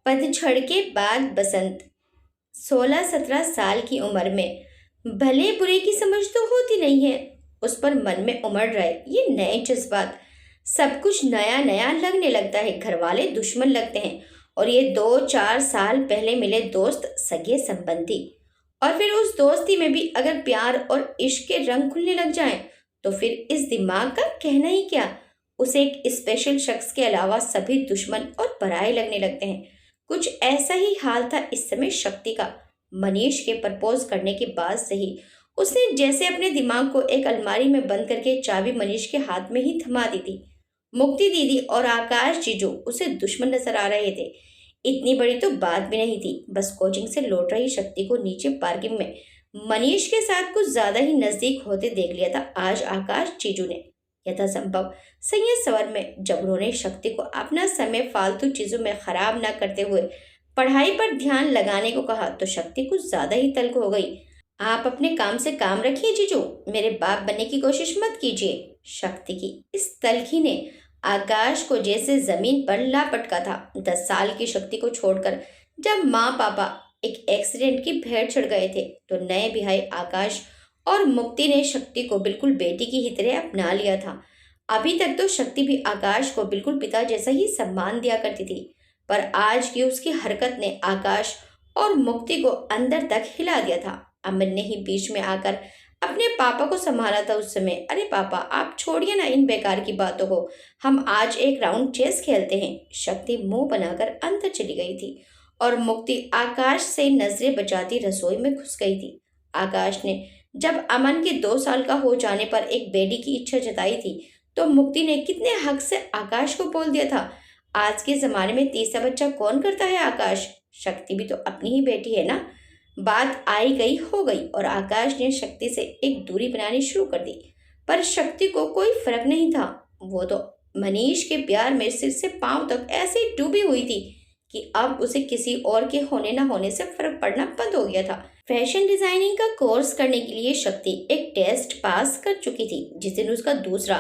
पतझड़ के बाद बसंत। 16-17 साल की उम्र में भले बुरे की समझ तो होती नहीं है, उस पर मन में उमड़ रहे ये नए जज्बात। सब कुछ नया नया लगने लगता है, घर वाले दुश्मन लगते हैं और ये 2-4 साल पहले मिले दोस्त सगे संबंधी। और फिर उस दोस्ती में भी अगर प्यार और इश्क के रंग खुलने लग जाएं, तो फिर इस दिमाग का कहना ही क्या। उसे एक स्पेशल शख्स के अलावा सभी दुश्मन और पराये लगने लगते हैं। कुछ ऐसा ही हाल था इस समय शक्ति का। मनीष के प्रपोज करने के बाद से ही उसने जैसे अपने दिमाग को एक अलमारी में बंद करके चाबी मनीष के हाथ में ही थमा दी थी। मुक्ति दीदी और आकाश जीजू उसे दुश्मन नजर आ रहे थे। इतनी बड़ी तो बात भी नहीं थी, बस कोचिंग से लौट रही शक्ति को नीचे पार्किंग में मनीष के साथ कुछ ज्यादा ही नजदीक होते देख लिया था आज आकाश जीजू ने। यथासंभव संयत स्वर में जब उन्होंने शक्ति को अपना समय फालतू चीजों में खराब न करते हुए पढ़ाई पर ध्यान लगाने को कहा, तो शक्ति कुछ ज्यादा ही तल्ख हो गई। आप अपने काम से काम रखिए जीजू, मेरे बाप बनने की कोशिश मत कीजिए। शक्ति की इस तल्खी ने आकाश को जैसे जमीन पर लापटका था। 10 साल की शक्ति को छोड़कर जब माँ पापा एक एक्सीडेंट की भेंट चढ़ गए थे, तो नए बिहाई आकाश और मुक्ति ने शक्ति को बिल्कुल बेटी की ही तरह अपना लिया था। अभी तक तो शक्ति भी आकाश को बिल्कुल पिता जैसा ही सम्मान दिया करती थी, पर आज की उसकी हरकत ने आकाश और मुक्ति को अंदर तक हिला दिया था। अमन ने ही बीच में आकर अपने पापा को संभाला था उस समय। अरे पापा, आप छोड़िए ना इन बेकार की बातों को, हम आज एक राउंड चेस खेलते हैं। शक्ति मुंह बनाकर अंदर चली गई थी और मुक्ति आकाश से नजरें बचाती रसोई में घुस गई थी। आकाश ने जब अमन के 2 साल का हो जाने पर एक बेटी की इच्छा जताई थी, तो मुक्ति ने कितने हक से आकाश को बोल दिया था। आज के जमाने में तीसरा बच्चा कौन करता है आकाश? शक्ति भी तो अपनी ही बेटी है ना। बात आई गई हो गई और आकाश ने शक्ति से एक दूरी बनानी शुरू कर दी, पर शक्ति को कोई फर्क नहीं था। वो तो मनीष के प्यार में सिर से पांव तक ऐसे डूबी हुई थी कि अब उसे किसी और के होने न होने से फर्क पड़ना बंद हो गया था। फैशन डिजाइनिंग का कोर्स करने के लिए शक्ति एक टेस्ट पास कर चुकी थी। जिस दिन उसका दूसरा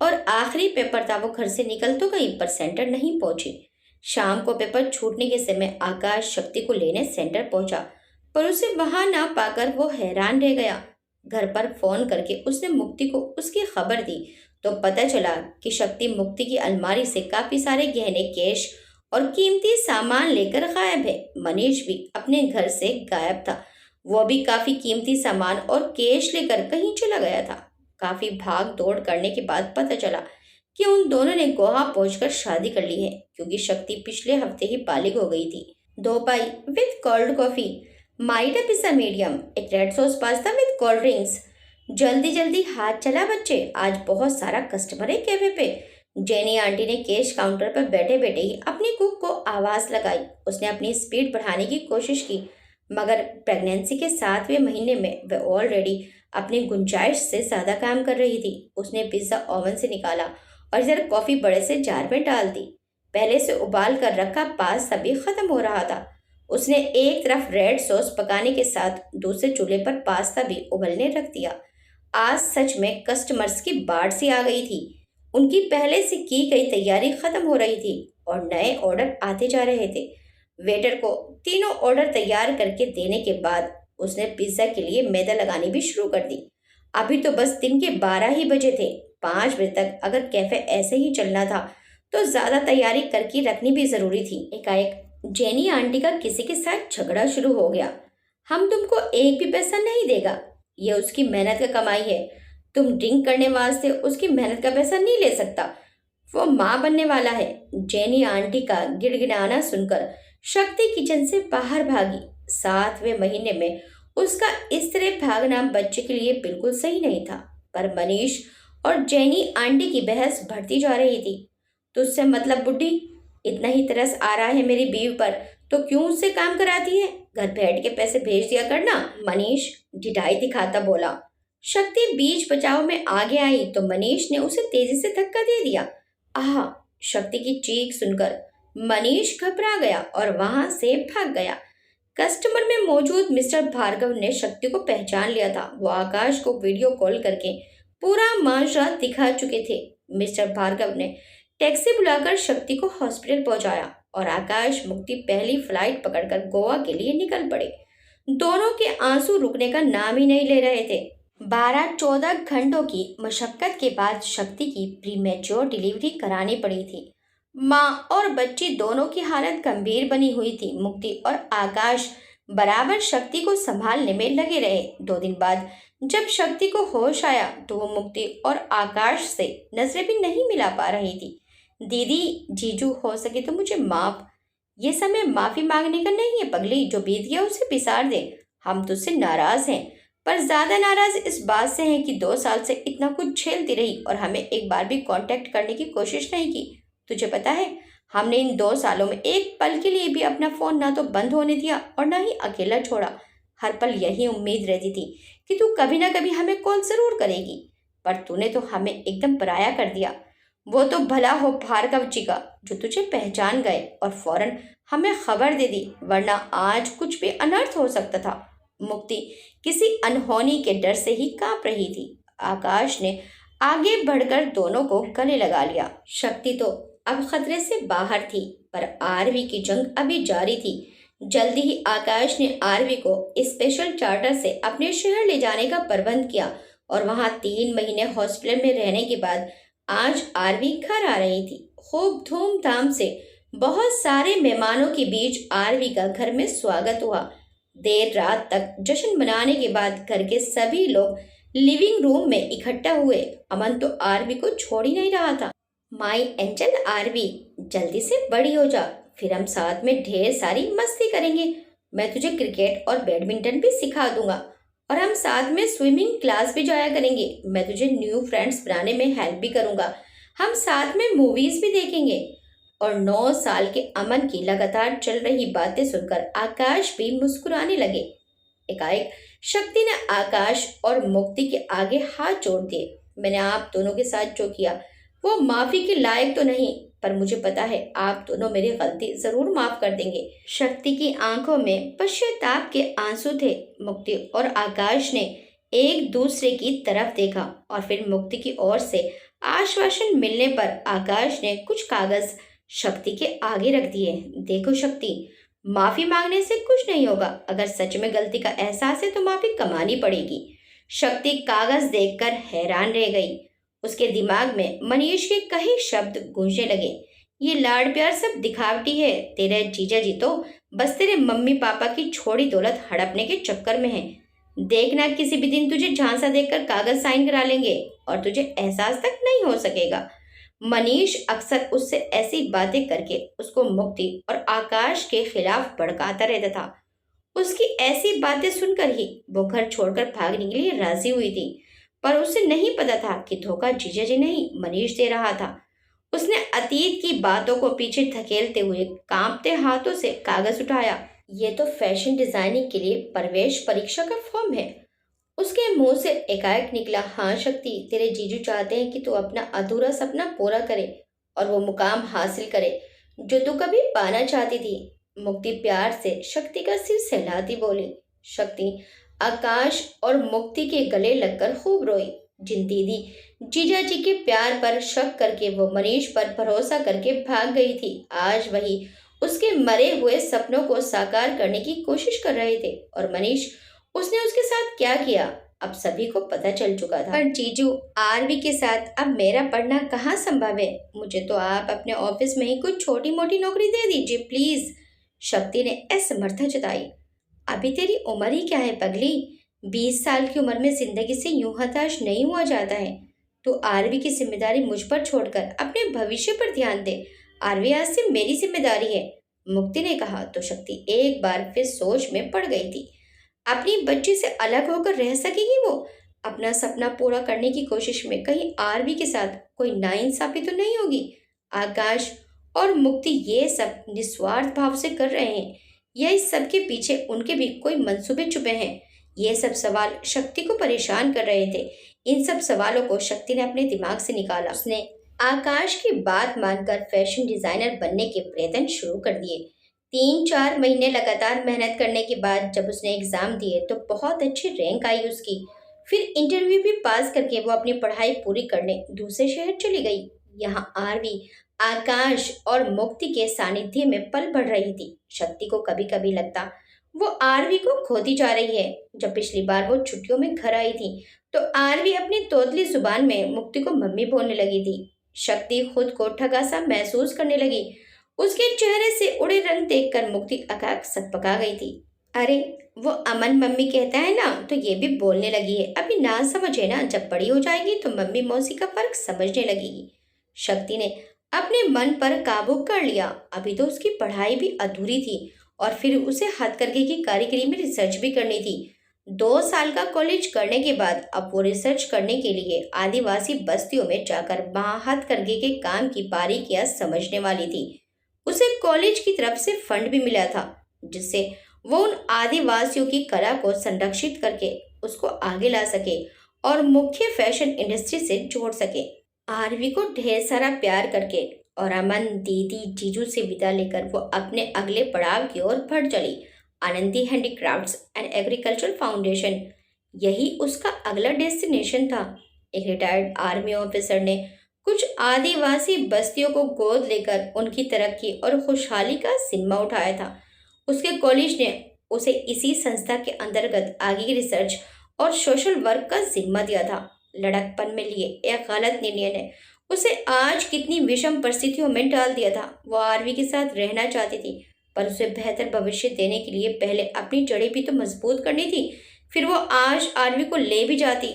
और आखिरी पेपर था, वो घर से निकल तो गई पर सेंटर नहीं पहुंची। शाम को पेपर छूटने के समय आकाश शक्ति को लेने सेंटर पहुंचा, पर उसे वहां ना पाकर वो हैरान रह गया। घर पर फोन करके उसने मुक्ति को उसकी खबर दी, तो पता चला कि शक्ति मुक्ति की अलमारी से काफी सारे गहने, कैश और कीमती सामान लेकर गायब है। मनीष भी अपने घर से गायब था, वो भी काफी कीमती सामान और कैश लेकर कहीं चला गया था। काफी भाग दौड़ करने के बाद पता चला कि उन दोनों ने गोवा पहुंचकर शादी कर ली है, क्योंकि शक्ति पिछले हफ्ते ही बालिग हो गई थी। 2 पाई विद कोल्ड कॉफी, माइटा पिज्जा मीडियम, एक red sauce pasta with cold drinks. जल्दी जल्दी हाथ चला बच्चे, आज बहुत सारा कस्टमर है कैफे पे। जेनी आंटी ने कैश काउंटर पर बैठे बैठे ही अपनी कुक को आवाज लगाई। उसने अपनी स्पीड बढ़ाने की कोशिश की, मगर प्रेगनेंसी के 7वें महीने में वह ऑलरेडी अपनी गुंजाइश से ज्यादा काम कर रही थी। उसने पिज्जा ओवन से निकाला और इधर कॉफी बड़े से जार में डाल दी। पहले से उबाल कर रखा पास्ता भी खत्म हो रहा था। उसने एक तरफ रेड सॉस पकाने के साथ दूसरे चूल्हे पर पास्ता भी उबलने रख दिया। आज सच में कस्टमर्स की बाढ़ सी आ गई थी। उनकी पहले से की गई तैयारी खत्म हो रही थी और नए ऑर्डर आते जा रहे थे। वेटर को तीनों ऑर्डर तैयार करके देने के बाद उसने पिज्जा के लिए मैदा लगानी भी शुरू कर दी। अभी तो बस दिन के 12 ही बजे थे। 5 बजे तक अगर कैफे ऐसे ही चलना था, तो ज्यादा तैयारी करके रखनी भी जरूरी थी। एकाएक जेनी आंटी का किसी के साथ झगड़ा शुरू हो गया। हम तुमको एक भी पैसा नहीं देगा, ये उसकी मेहनत का कमाई है। तुम ड्रिंक करने वास्ते उसकी मेहनत का पैसा नहीं ले सकता, वो माँ बनने वाला है। जेनी आंटी का गिड़गिड़ाना सुनकर शक्ति किचन से बाहर भागी। 7वें महीने में उसका इस तरह भागना बच्चे के लिए बिल्कुल सही नहीं था, पर मनीष और जेनी आंटी की बहस बढ़ती जा रही थी। तुझसे मतलब बुड्ढी, इतना ही तरस आ रहा है मेरी बीवी पर, तो क्यों उससे काम कराती है? घर बैठ के पैसे भेज दिया करना। मनीष ढिठाई दिखाता बोला। शक्ति बीच बचाव में आगे आई तो मनीष ने उसे तेजी से धक्का दे दिया। आह! शक्ति की चीख सुनकर मनीष घबरा गया और वहां से भाग गया। कस्टमर में मौजूद मिस्टर भार्गव ने शक्ति को पहचान लिया था। वो आकाश को वीडियो कॉल करके पूरा माजरा दिखा चुके थे। मिस्टर भार्गव ने टैक्सी बुलाकर शक्ति को हॉस्पिटल पहुंचाया। और आकाश मुक्ति पहली फ्लाइट पकड़कर गोवा के लिए निकल पड़े। दोनों के आंसू रुकने का नाम ही नहीं ले रहे थे। 12-14 घंटों की मशक्कत के बाद शक्ति की प्रीमेच्योर डिलीवरी करानी पड़ी थी। माँ और बच्ची दोनों की हालत गंभीर बनी हुई थी। मुक्ति और आकाश बराबर शक्ति को संभालने में लगे रहे। 2 दिन बाद जब शक्ति को होश आया तो वो मुक्ति और आकाश से नजरें भी नहीं मिला पा रही थी। दीदी, जीजू, हो सके तो मुझे माफ। ये समय माफी मांगने का नहीं है पगली। जो बीत गया उसे बिसार दे। हम तुझसे नाराज हैं, पर ज्यादा नाराज इस बात से हैं कि 2 साल से इतना कुछ झेलती रही और हमें एक बार भी कांटेक्ट करने की कोशिश नहीं की। तुझे पता है, हमने इन 2 सालों में एक पल के लिए भी अपना फोन ना तो बंद होने दिया और ना ही अकेला छोड़ा। हर पल यही उम्मीद रहती थी कि तू कभी ना कभी हमें कॉल जरूर करेगी, पर तूने तो हमें एकदम पराया कर दिया। वो तो भला हो भार्गव जी का, जो तुझे पहचान गए और फौरन हमें खबर दे दी, वरना आज कुछ भी अनर्थ हो सकता था। मुक्ति किसी अनहोनी के डर से ही कांप रही थी। आकाश ने आगे बढ़कर दोनों को गले लगा लिया। शक्ति तो अब खतरे से बाहर थी, पर आरवी की जंग अभी जारी थी। जल्दी ही आकाश ने आरवी को स्पेशल चार्टर से अपने शहर ले जाने का प्रबंध किया और वहां 3 महीने हॉस्पिटल में रहने के बाद आज आरवी घर आ रही थी। खूब धूमधाम से बहुत सारे मेहमानों के बीच आरवी का घर में स्वागत हुआ। देर रात तक जश्न मनाने के बाद घर के सभी लोग लिविंग रूम में इकट्ठा हुए। अमन तो आरवी को छोड़ ही नहीं रहा था। माई एंजल आरवी, जल्दी से बड़ी हो जा, फिर हम साथ में ढेर सारी मस्ती करेंगे। मैं तुझे क्रिकेट और बैडमिंटन भी सिखा दूंगा और हम साथ में स्विमिंग क्लास भी जाया करेंगे। मैं तुझे न्यू फ्रेंड्स बनाने में हेल्प भी करूंगा। हम साथ में मूवीज भी देखेंगे। और 9 साल के अमन की लगातार चल रही बातें सुनकर आकाश भी मुस्कुराने लगे। एकाएक शक्ति ने आकाश और मुक्ति के आगे हाथ जोड़ दिए। मैंने आप दोनों के साथ जो किया वो माफी के लायक तो नहीं, पर मुझे पता है आप दोनों मेरी गलती जरूर माफ कर देंगे। शक्ति की आंखों में पश्चाताप के आंसू थे। मुक्ति और आकाश ने एक दूसरे की तरफ देखा और फिर मुक्ति की ओर से आश्वासन मिलने पर आकाश ने कुछ कागज शक्ति के आगे रख दिए। देखो शक्ति, माफी मांगने से कुछ नहीं होगा। अगर सच में गलती का एहसास है तो माफी कमानी पड़ेगी। शक्ति कागज देखकर हैरान रह गई। उसके दिमाग में मनीष के कई शब्द गूंजने लगे। ये लाड प्यार सब दिखावटी है। तेरे जीजा जी तो बस तेरे मम्मी पापा की छोड़ी दौलत हड़पने के चक्कर में है। देखना किसी भी दिन तुझे झांसा देकर कागज साइन करा लेंगे और तुझे एहसास तक नहीं हो सकेगा। मनीष अक्सर उससे ऐसी बातें करके उसको मुक्ति और आकाश के खिलाफ भड़काता रहता था। उसकी ऐसी बातें सुनकर ही वो घर छोड़कर भागने के लिए राजी हुई थी, पर उसे नहीं पता था कि धोखा जीजा जी नहीं मनीष दे रहा था। उसने अतीत की बातों को पीछे धकेलते हुए कांपते हाथों से कागज उठाया। ये तो फैशन डिजाइनिंग के लिए प्रवेश परीक्षा का फॉर्म है। उसके मुंह से एकाएक निकला, हाँ शक्ति, तेरे जीजू चाहते हैं कि तू अपना अधूरा सपना पूरा करे और वो मुकाम हासिल करे जो तू कभी पाना चाहती थी। मुक्ति प्यार से शक्ति का सिर सहलाती बोली। शक्ति आकाश और मुक्ति के गले लगकर खूब रोई। जिन दीदी जीजा जी के प्यार पर शक करके वो मनीष पर भरोसा करके भाग गई थी, आज वही उसके मरे हुए सपनों को साकार करने की कोशिश कर रहे थे। और मनीष, उसने उसके साथ क्या किया अब सभी को पता चल चुका था। पर जीजू, आरवी के साथ अब मेरा पढ़ना कहाँ संभव है। मुझे तो आप अपने ऑफिस में ही कुछ छोटी मोटी नौकरी दे दीजिए प्लीज। शक्ति ने असमर्थता जताई। अभी तेरी उम्र ही क्या है पगली। 20 साल की उम्र में जिंदगी से यूं हताश नहीं हुआ जाता है। तो आरवी की जिम्मेदारी मुझ पर छोड़कर अपने भविष्य पर ध्यान दे। आरवी आज से मेरी जिम्मेदारी है, मुक्ति ने कहा तो शक्ति एक बार फिर सोच में पड़ गई थी। अपनी बच्ची से अलग होकर रह सकेगी वो? अपना सपना पूरा करने की कोशिश में कहीं आरवी के साथ कोई नाइंसाफी तो नहीं होगी? आकाश और मुक्ति ये सब निस्वार्थ भाव से कर रहे हैं या इस सब के पीछे उनके भी कोई मंसूबे छुपे हैं? ये सब सवाल शक्ति को परेशान कर रहे थे। इन सब सवालों को शक्ति ने अपने दिमाग से निकाला। उसने आकाश की बात मानकर फैशन डिजाइनर बनने के प्रयत्न शुरू कर दिए। 3-4 महीने लगातार मेहनत करने के बाद जब उसने एग्जाम दिए तो बहुत अच्छी रैंक आई उसकी। फिर इंटरव्यू भी पास करके वो अपनी पढ़ाई पूरी करने दूसरे शहर चली गई। यहाँ आरवी आकाश और मुक्ति के सानिध्य में पल बढ़ रही थी। शक्ति को कभी कभी लगता वो आरवी को खोती जा रही है। जब पिछली बार वो छुट्टियों में घर आई थी तो आरवी अपनी तोतली जुबान में मुक्ति को मम्मी बोलने लगी थी। शक्ति खुद को ठगा सा महसूस करने लगी। उसके चेहरे से उड़े रंग देखकर मुक्ति अकाक सकपका गई थी। अरे, वो अमन मम्मी कहता है ना तो ये भी बोलने लगी है। अभी ना समझे ना, जब बड़ी हो जाएगी तो मम्मी मौसी का फर्क समझने लगेगी। शक्ति ने अपने मन पर काबू कर लिया। अभी तो उसकी पढ़ाई भी अधूरी थी और फिर उसे हथकरघे की कारीगरी में रिसर्च भी करनी थी। 2 साल का कॉलेज करने के बाद अब वो रिसर्च करने के लिए आदिवासी बस्तियों में जाकर वहाँ हथकरघे के काम की बारीकियां समझने वाली थी। उसे कॉलेज की तरफ से फंड भी मिला था जिससे वो उन आदिवासियों की कला को संरक्षित करके उसको आगे ला सके और मुख्य फैशन इंडस्ट्री से जोड़ सके। आरवी को ढेर सारा प्यार करके और अमन, दीदी, जीजू से विदा लेकर वो अपने अगले पड़ाव की ओर बढ़ चली। Anandi handicrafts and agriculture foundation, यही उसका अगला डेस्टिनेशन था। एक रिटायर्ड आर्मी ऑफिसर ने कुछ आदिवासी बस्तियों को गोद लेकर उनकी तरक्की और खुशहाली का जिम्मा उठाया था। उसके कॉलेज ने उसे इसी संस्था के अंतर्गत आगे की रिसर्च और सोशल वर्क का जिम्मा दिया था। लड़कपन में लिए एक गलत निर्णय ने उसे आज कितनी विषम परिस्थितियों में डाल दिया था। वो आरवी के साथ रहना चाहती थी पर उसे बेहतर भविष्य देने के लिए पहले अपनी जड़ें भी तो मजबूत करनी थी। फिर वो आज आरवी को ले भी जाती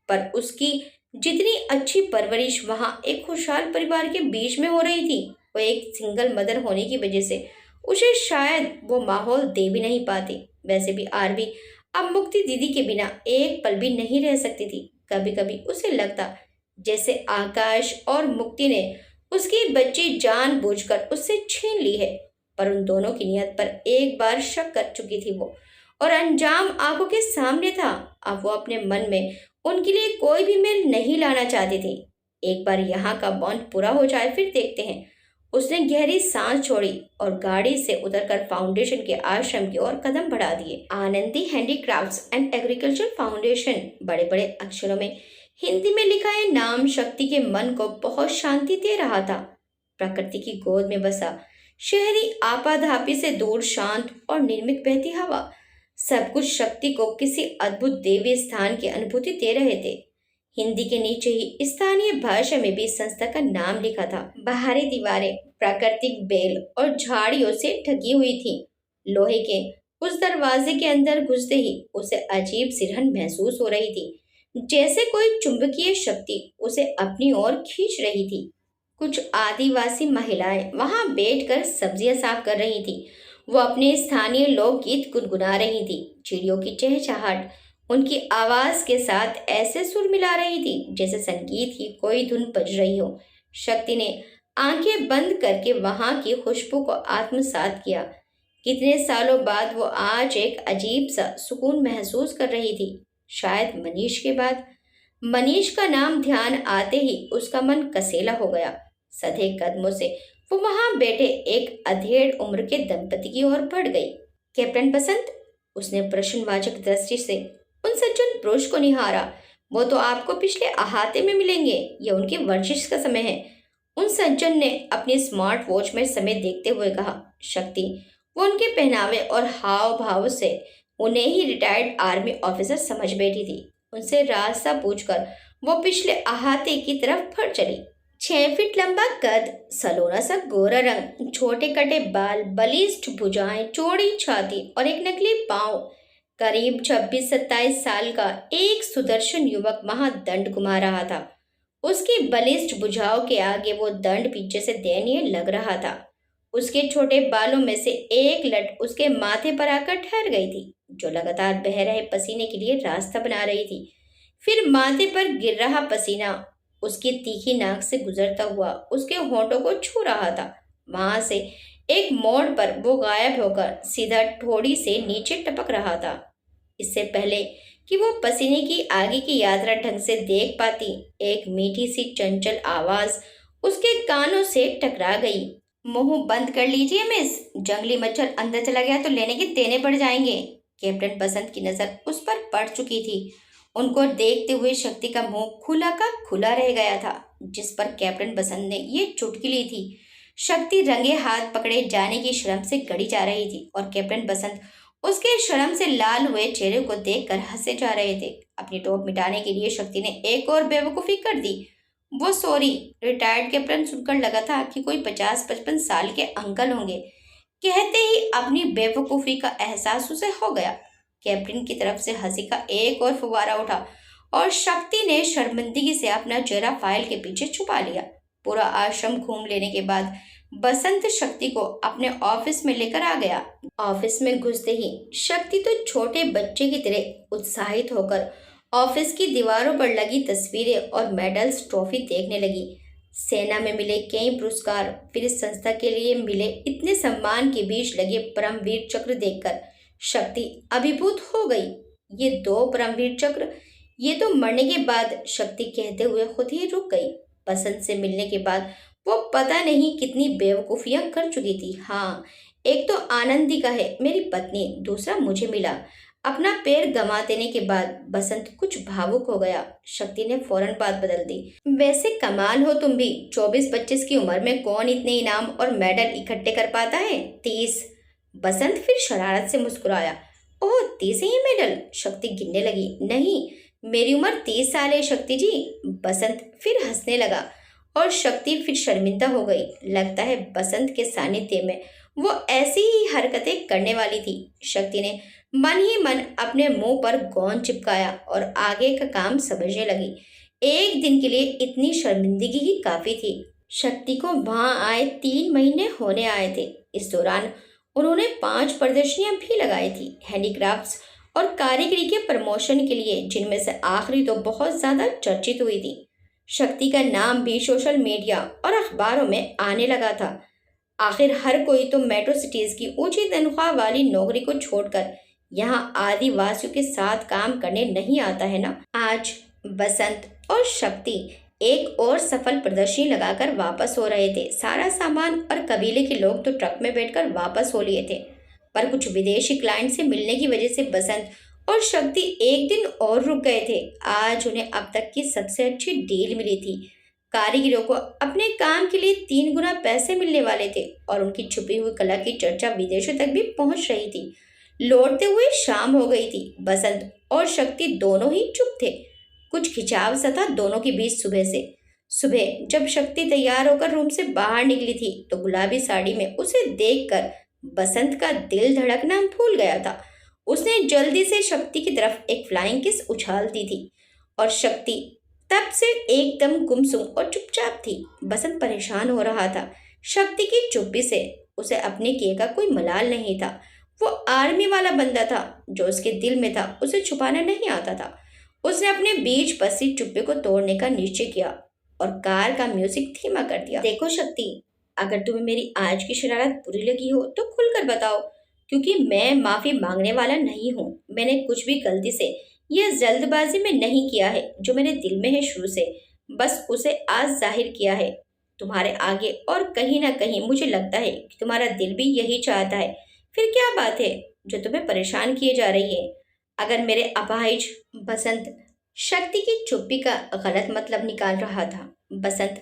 पर उसकी जितनी अच्छी परवरिश वहाँ एक खुशहाल परिवार के बीच में हो रही थी, वो एक सिंगल मदर होने की वजह से उसे शायद वो माहौल दे भी नहीं पाती। वैसे भी आरवी अब मुक्ति दीदी के बिना एक पल भी नहीं रह सकती थी। कभी कभी उसे लगता जैसे आकाश और मुक्ति ने उसकी बच्ची जानबूझकर उससे छीन ली है। पर उन दोनों की नियत पर एक बार शक कर चुकी थी वो, और अंजाम आंखों के सामने था। अब वो अपने मन में उनके लिए कोई भी मेल नहीं लाना चाहती थी। एक बार यहाँ का बॉन्ड पूरा हो जाए फिर देखते हैं। उसने गहरी सांस छोड़ी और गाड़ी से उतरकर फाउंडेशन के आश्रम की ओर कदम बढ़ा दिए। Anandi handicrafts and agriculture foundation, बड़े बड़े अक्षरों में हिंदी में लिखा है नाम, शक्ति के मन को बहुत शांति दे रहा था। प्रकृति की गोद में बसा शहरी आपाधापी से दूर शांत और निर्मित बहती हवा, सब कुछ शक्ति को किसी अद्भुत देवी स्थान की अनुभूति दे रहे थे। हिंदी के नीचे ही स्थानीय भाषा में भी संस्था का नाम लिखा था। बाहरी दीवारें प्राकृतिक बेल और झाड़ियों से ढकी हुई थी। लोहे के उस दरवाजे के अंदर घुसते ही उसे अजीब सिरहन महसूस हो रही थी, जैसे कोई चुंबकीय शक्ति उसे अपनी ओर खींच रही थी। कुछ आदिवासी महिलाएं वहां बैठकर सब्जियां साफ कर रही थी। वो अपने स्थानीय लोकगीत गुनगुना रही थी। चिड़ियों की चहचहाट उनकी आवाज के साथ ऐसे सुर मिला रही थी जैसे संगीत की कोई धुन बज रही हो। शक्ति ने आंखें बंद करके वहां की खुशबू को आत्मसात किया। कितने सालों बाद वो आज एक अजीब सा सुकून महसूस कर रही थी, शायद मनीष के बाद। मनीष का नाम ध्यान आते ही उसका मन कसेला हो गया। सधे कदमों से वो वहां बैठे एक अधेड़ उम्र के दंपति की ओर बढ़ गई। कैप्टन बसंत, उसने प्रश्नवाचक दृष्टि से उन सज्जन पुरुष को निहारा। वो तो आपको पिछले अहाते में मिलेंगे, ये उनकी वर्जिश का समय है। उन सज्जन ने अपनी स्मार्ट वॉच में समय देखते हुए कहा। शक्ति वो उनके पहनावे और हाव भाव से उन्हें ही रिटायर्ड आर्मी ऑफिसर समझ बैठी थी। उनसे रास्ता पूछकर वो पिछले अहाते की तरफ बढ़ चली। 6 फीट लंबा कद, सलोना सा गोरा रंग, छोटे कटे बाल, बलिष्ठ भुजाएं, चौड़ी छाती और एक नकली पांव। करीब 26-27 साल का एक सुदर्शन युवक वहां दंड घुमा रहा था। उसकी बलिष्ठ भुजाओं के आगे वो दंड पीछे से दयनीय लग रहा था। उसके छोटे बालों में से एक लट उसके माथे पर आकर ठहर गई थी, जो लगातार बह रहे पसीने के लिए रास्ता बना रही थी। फिर माथे पर गिर रहा पसीना उसकी तीखी नाक से गुजरता हुआ उसके होंठों को छू रहा था। वहां से एक मोड़ पर वो गायब होकर सीधा ठोड़ी से नीचे टपक रहा था। इससे पहले कि वो पसीने की आगे की यात्रा ढंग से देख पाती, एक मीठी सी चंचल आवाज उसके कानों से टकरा गई। मुंह बंद कर लीजिए मिस, जंगली मच्छर अंदर चला गया तो लेने के देने पड़ जाएंगे। कैप्टन बसंत की नजर उस पर पड़ चुकी थी। उनको देखते हुए शक्ति का मुंह खुला का खुला रह गया था। जिस पर कैप्टन बसंत ने ये चुटकी ली थी। शक्ति रंगे हाथ पकड़े जाने की शर्म से गड़ी जा रही थी और कैप्टन बसंत उसके शर्म से लाल हुए चेहरे को देखकर हंसे जा रहे थे। अपनी टोप मिटाने के लिए शक्ति ने एक और बेवकूफ़ी कर दी। वो सॉरी रिटायर्ड कैप्टन सुनकर लगा था कि कोई 50-55 साल के अंकल होंगे। कहते ही अपनी बेवकूफ़ी का एहसास उसे हो गया। कैप्टन की तरफ से हंसी का एक और फुवारा उठा और शक्ति ने शर्मिंदगी से अपना चेहरा फाइल के पीछे छुपा लिया। पूरा आश्रम घूम लेने के बाद बसंत शक्ति को अपने ऑफिस में लेकर आ गया। ऑफिस में घुसते ही शक्ति तो छोटे बच्चे की तरह उत्साहित होकर ऑफिस की दीवारों पर लगी तस्वीरें और मेडल्स ट्रॉफी देखने लगी। सेना में मिले कई पुरस्कार, फिर इस संस्था के लिए मिले इतने सम्मान के बीच लगे परमवीर चक्र देखकर शक्ति अभिभूत हो गई। ये 2 परमवीर चक्र, ये तो मरने के बाद, शक्ति कहते हुए खुद ही रुक गई। बसंत से मिलने के बाद वो पता नहीं कितनी बेवकूफ़ियाँ कर चुकी थी। हाँ, एक तो आनंदी का है मेरी पत्नी, दूसरा मुझे मिला। अपना पैर गंवा देने के बाद बसंत कुछ भावुक हो गया। शक्ति ने फौरन बात बदल दी। वैसे कमाल हो तुम भी, 24-25 की उम्र में कौन इतने इनाम और मेडल इकट्ठे कर पाता है? 30। बसंत फिर शरारत से मुस्कुराया। ओह 30 ही मेडल? शक्ति गिनने लगी। नहीं, मेरी उम्र 30 साल है शक्ति जी। बसंत फिर हंसने लगा और शक्ति फिर शर्मिंदा हो गई। लगता है बसंत के सानिध्य में वो ऐसी ही हरकतें करने वाली थी। शक्ति ने मन ही मन अपने मुंह पर गोंद चिपकाया और आगे का काम समझने लगी। एक दिन के लिए इतनी शर्मिंदगी ही काफी थी। शक्ति को वहां आए 3 महीने होने आए थे। इस दौरान उन्होंने 5 प्रदर्शनियां भी लगाई थी हैंडीक्राफ्ट्स और कारीगरी के प्रमोशन के लिए, जिनमें से आखिरी तो बहुत ज्यादा चर्चित हुई थी। शक्ति का नाम भी सोशल मीडिया और अखबारों में आने लगा था। आखिर हर कोई तो मेट्रो सिटीज की ऊंची तनख्वाह वाली नौकरी को छोड़कर यहाँ आदिवासियों के साथ काम करने नहीं आता है ना। आज बसंत और शक्ति एक और सफल प्रदर्शनी लगाकर वापस हो रहे थे। सारा सामान और कबीले के लोग तो ट्रक में बैठकर वापस हो लिए थे, पर कुछ विदेशी क्लाइंट से मिलने की वजह से बसंत और शक्ति एक दिन और रुक गए थे। आज उन्हें अब तक की सबसे अच्छी डील मिली थी। कारीगरों को अपने काम के लिए 3 गुना पैसे मिलने वाले थे और उनकी छुपी हुई कला की चर्चा विदेशों तक भी पहुंच रही थी। लौटते हुए शाम हो गई थी। बसंत और शक्ति दोनों ही चुप थे। कुछ खिंचाव सा था दोनों के बीच सुबह से। सुबह जब शक्ति तैयार होकर रूम से बाहर निकली थी तो गुलाबी साड़ी में उसे देखकर बसंत का दिल धड़कना भूल गया था। उसने जल्दी से शक्ति की तरफ एक फ्लाइंग किस उछाल दी थी और शक्ति तब से एकदम गुमसुम और चुपचाप थी। बसंत परेशान हो रहा था शक्ति की चुप्पी से। उसे अपने किए का कोई मलाल नहीं था। वो आर्मी वाला बंदा था, जो उसके दिल में था उसे छुपाना नहीं आता था। उसने अपने बीच बसी चुप्पी को तोड़ने का निश्चय किया और कार का म्यूजिक धीमा कर दिया। देखो शक्ति, अगर तुम्हें मेरी आज की शरारत बुरी लगी हो तो खुलकर बताओ, क्योंकि मैं माफी मांगने वाला नहीं हूँ। मैंने कुछ भी गलती से या जल्दबाजी में नहीं किया है। जो मेरे दिल में है शुरू से, बस उसे आज जाहिर किया है तुम्हारे आगे। और कहीं ना कहीं मुझे लगता है कि तुम्हारा दिल भी यही चाहता है। फिर क्या बात है जो तुम्हें परेशान किए जा रही है? अगर मेरे अपाहिज बसंत शक्ति की चुप्पी का गलत मतलब निकाल रहा था। बसंत,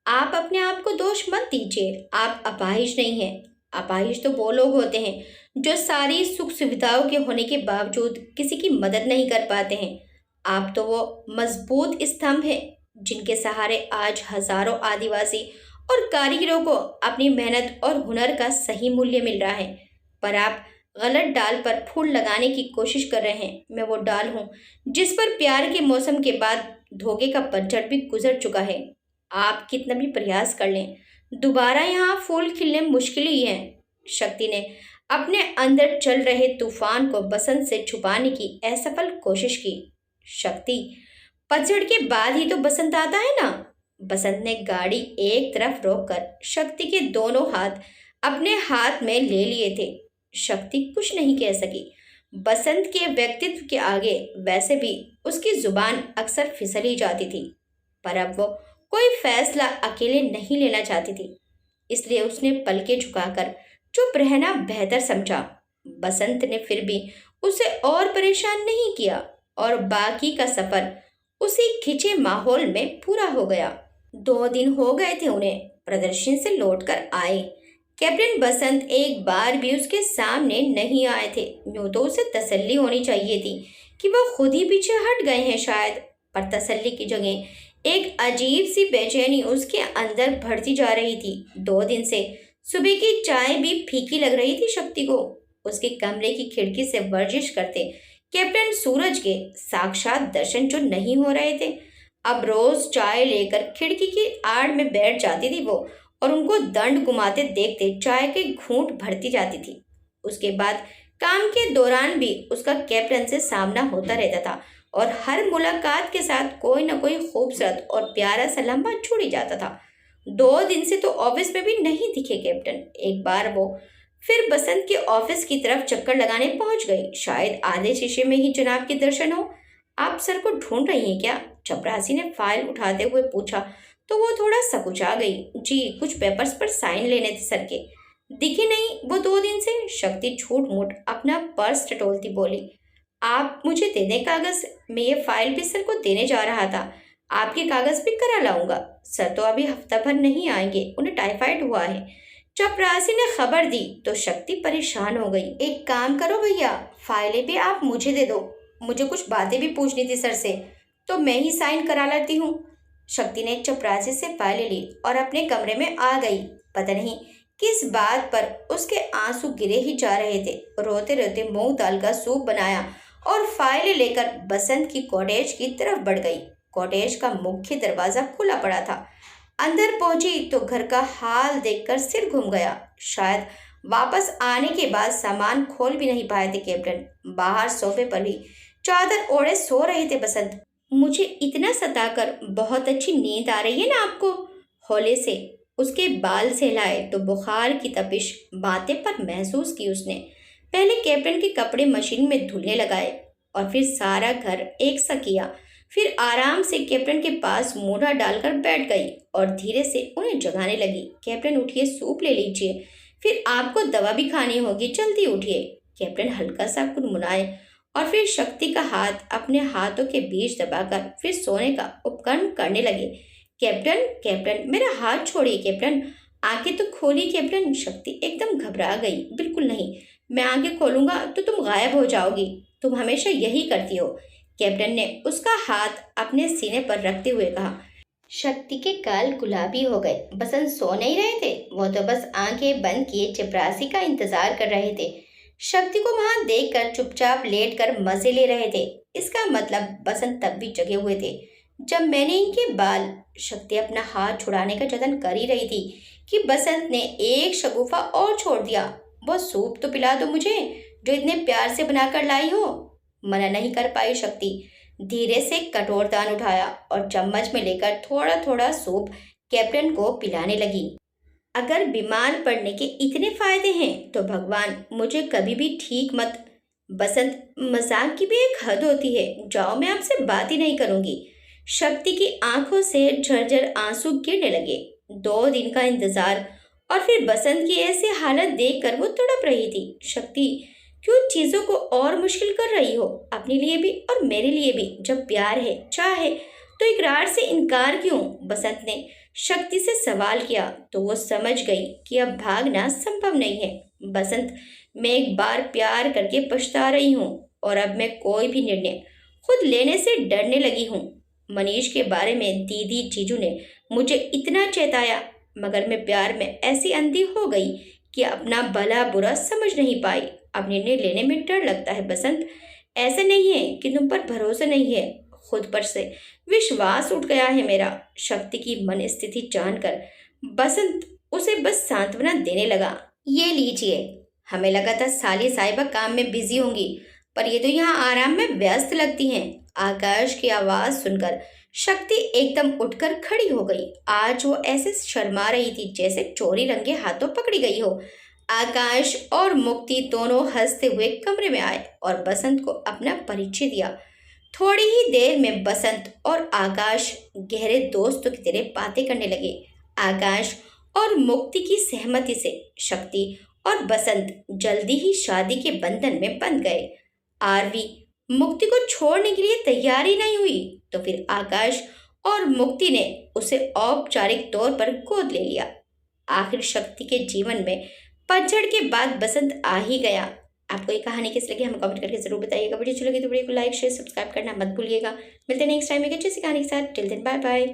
आप अपने आप को दोष मत दीजिए। आप अपाहिज नहीं हैं। अपाहिज तो वो लोग होते हैं जो सारी सुख सुविधाओं के होने के बावजूद किसी की मदद नहीं कर पाते हैं। आप तो वो मजबूत स्तंभ हैं जिनके सहारे आज हजारों आदिवासी और कारीगरों को अपनी मेहनत और हुनर का सही मूल्य मिल रहा है। पर आप गलत डाल पर फूल लगाने की कोशिश कर रहे हैं। मैं वो डाल हूँ जिस पर प्यार के मौसम के बाद धोखे का पतझड़ भी गुजर चुका है। आप कितना भी प्रयास कर लें, दोबारा यहाँ फूल खिलने मुश्किल ही है। शक्ति ने अपने अंदर चल रहे तूफान को बसंत से छुपाने की असफल कोशिश की। शक्ति, पतझड़ के बाद ही तो बसंत आता है ना। बसंत ने गाड़ी एक तरफ रोककर शक्ति के दोनों हाथ अपने हाथ में ले लिए थे। शक्ति कुछ नहीं कह सकी। बसंत के व्यक्तित्व के आगे वैसे भी उसकी जुबान अक्सर फिसल ही जाती थी, पर अब वो कोई फैसला अकेले नहीं लेना चाहती थी। इसलिए उसने पलकें झुकाकर चुप रहना बेहतर समझा। बसंत ने फिर भी उसे और परेशान नहीं किया और बाकी का सफर उसी खिंचे माहौल में पूरा हो गया। 2 दिन हो गए थे उन्हें प्रदर्शन से लौटकर आए। कैप्टन बसंत एक बार भी उसके सामने नहीं आए थे। यूं तो उसे तसल्ली होनी चाहिए थी कि वह खुद ही पीछे हट गए हैं शायद, पर तसल्ली की जगह एक अजीब सी बेचैनी उसके अंदर बढ़ती जा रही थी। 2 दिन से सुबह की चाय भी फीकी लग रही थी शक्ति को। उसके कमरे की खिड़की से वर्जिश करते कैप्टन सूरज के साक्षात दर्शन जो नहीं हो रहे थे। अब रोज चाय लेकर खिड़की की आड़ में बैठ जाती थी वो, और उनको दंड घुमाते देखते चाय के घूंट भरती जाती थी। उसके बाद काम के दौरान भी उसका कैप्टन से सामना होता रहता था, और हर मुलाकात के साथ कोई ना कोई खूबसूरत और प्यारा सा लम्हा छूट ही जाता था। 2 दिन से तो ऑफिस में भी नहीं दिखे कैप्टन। एक बार वो फिर बसंत के ऑफिस की तरफ चक्कर लगाने पहुंच गई। शायद आधे शीशे में ही जनाब के दर्शन हो। आप सर को ढूंढ रही हैं क्या? चपरासी ने फाइल उठाते हुए पूछा तो वो थोड़ा सकुचा गई। जी, कुछ पेपर्स पर साइन लेने थे सर के। दिखे नहीं वो 2 दिन से। शक्ति झूठ मूठ अपना पर्स टटोलती बोली। आप मुझे दे दें कागज, मैं ये फाइल भी सर को देने जा रहा था। आपके कागज भी करा लाऊंगा। सर तो अभी हफ्ता भर नहीं आएंगे, उन्हें टाइफाइड हुआ है। चपरासी ने खबर दी तो शक्ति परेशान हो गई। एक काम करो भैया, फाइलें भी आप मुझे दे दो। मुझे कुछ बातें भी पूछनी थी सर से, तो मैं ही साइन करा लेती हूँ। शक्ति ने चपरासी से फाइलें ली और अपने कमरे में आ गई। पता नहीं किस बात पर उसके आंसू गिरे ही जा रहे थे। रोते रोते मूंग दाल का सूप बनाया और फाइलें लेकर बसंत की कॉटेज की तरफ बढ़ गई। कॉटेज का मुख्य दरवाजा खुला पड़ा था। अंदर पहुंची तो घर का हाल देखकर सिर घूम गया। शायद वापस आने के बाद सामान खोल भी नहीं पाए थे कैप्टन। बाहर सोफे पर भी चादर ओढ़े सो रहे थे बसंत। मुझे इतना सताकर बहुत अच्छी नींद आ रही है ना आपको? हौले से उसके बाल सहलाए तो बुखार की तपिश बातें पर महसूस की उसने। पहले कैप्टन के कपड़े मशीन में धुलने लगाए और फिर सारा घर एक सा किया। फिर आराम से कैप्टन के पास मूढ़ा डालकर बैठ गई और धीरे से उन्हें जगाने लगी। कैप्टन उठिए, सूप ले लीजिए, फिर आपको दवा भी खानी होगी, जल्दी उठिए। कैप्टन हल्का सा कुनमुनाए और फिर शक्ति का हाथ अपने हाथों के बीच दबाकर फिर सोने का उपकरण करने लगे। कैप्टन, कैप्टन, मेरा हाथ छोड़िए कैप्टन, आंखें तो खोलिए कैप्टन। शक्ति एकदम घबरा गई। बिल्कुल नहीं, मैं आंखें खोलूंगा तो तुम गायब हो जाओगी। तुम हमेशा यही करती हो। कैप्टन ने उसका हाथ अपने सीने पर रखते हुए कहा। शक्ति के गाल गुलाबी हो गए। बसंत सो नहीं रहे थे, वो तो बस आंखें बंद किए चपरासी का इंतजार कर रहे थे। शक्ति को वहां देखकर चुपचाप लेटकर मजे ले रहे थे। इसका मतलब बसंत तब भी जगे हुए थे जब मैंने इनके बाल। शक्ति अपना हाथ छुड़ाने का जतन कर ही रही थी कि बसंत ने एक शगुफा और छोड़ दिया। वो सूप तो पिला दो मुझे जो इतने प्यार से बनाकर लाई हो। मना नहीं कर पाई शक्ति। धीरे से कटोरदान उठाया और चम्मच में लेकर थोड़ा थोड़ा सूप कैप्टन को पिलाने लगी। अगर बीमार पड़ने के इतने फायदे हैं तो भगवान मुझे कभी भी ठीक मत। बसंत, मजाक की भी एक हद होती है। जाओ, मैं आपसे बात ही नहीं करूंगी। शक्ति की आंखों से झरझर आंसू गिरने लगे। 2 दिन का इंतजार और फिर बसंत की ऐसी हालत देखकर वो तड़प रही थी। शक्ति, क्यों चीजों को और मुश्किल कर रही हो, अपने लिए भी और मेरे लिए भी? जब प्यार है, चाहे तो इकरार से इनकार क्यों? बसंत ने शक्ति से सवाल किया तो वो समझ गई कि अब भागना संभव नहीं है। बसंत, मैं एक बार प्यार करके पछता रही हूँ और अब मैं कोई भी निर्णय खुद लेने से डरने लगी हूँ। मनीष के बारे में दीदी जीजू ने मुझे इतना चेताया, मगर मैं प्यार में ऐसी अंधी हो गई कि अपना भला बुरा समझ नहीं पाई। अब निर्णय लेने में डर लगता है बसंत। ऐसा नहीं है कि तुम पर भरोसा नहीं है, खुद पर से विश्वास उठ गया है मेरा। शक्ति की मन स्थिति जानकर बसंत उसे बस सांत्वना देने लगा। ये लीजिए। हमें लगा था साली साहिबा काम में बिजी होंगी, पर ये तो यहाँ आराम में व्यस्त लगती हैं। आकाश की आवाज सुनकर शक्ति एकदम उठकर खड़ी हो गई। आज वो ऐसे शर्मा रही थी जैसे चोरी रंगे हाथों पकड़ी गई हो। आकाश और मुक्ति दोनों हंसते हुए कमरे में आए और बसंत को अपना परिचय दिया। थोड़ी ही देर में बसंत और आकाश गहरे दोस्तों की तरह बातें करने लगे। आकाश और मुक्ति की सहमति से शक्ति और बसंत जल्दी ही शादी के बंधन में बंध गए। आरवी मुक्ति को छोड़ने के लिए तैयार ही नहीं हुई तो फिर आकाश और मुक्ति ने उसे औपचारिक तौर पर गोद ले लिया। आखिर शक्ति के जीवन में पतझड़ के बाद बसंत आ ही गया। आपको ये कहानी कैसी लगी हमें कमेंट करके जरूर बताइएगा। वीडियो अच्छी लगी तो वीडियो को लाइक शेयर सब्सक्राइब करना मत भूलिएगा। मिलते हैं नेक्स्ट टाइम एक अच्छी सी कहानी के साथ। Till then bye bye.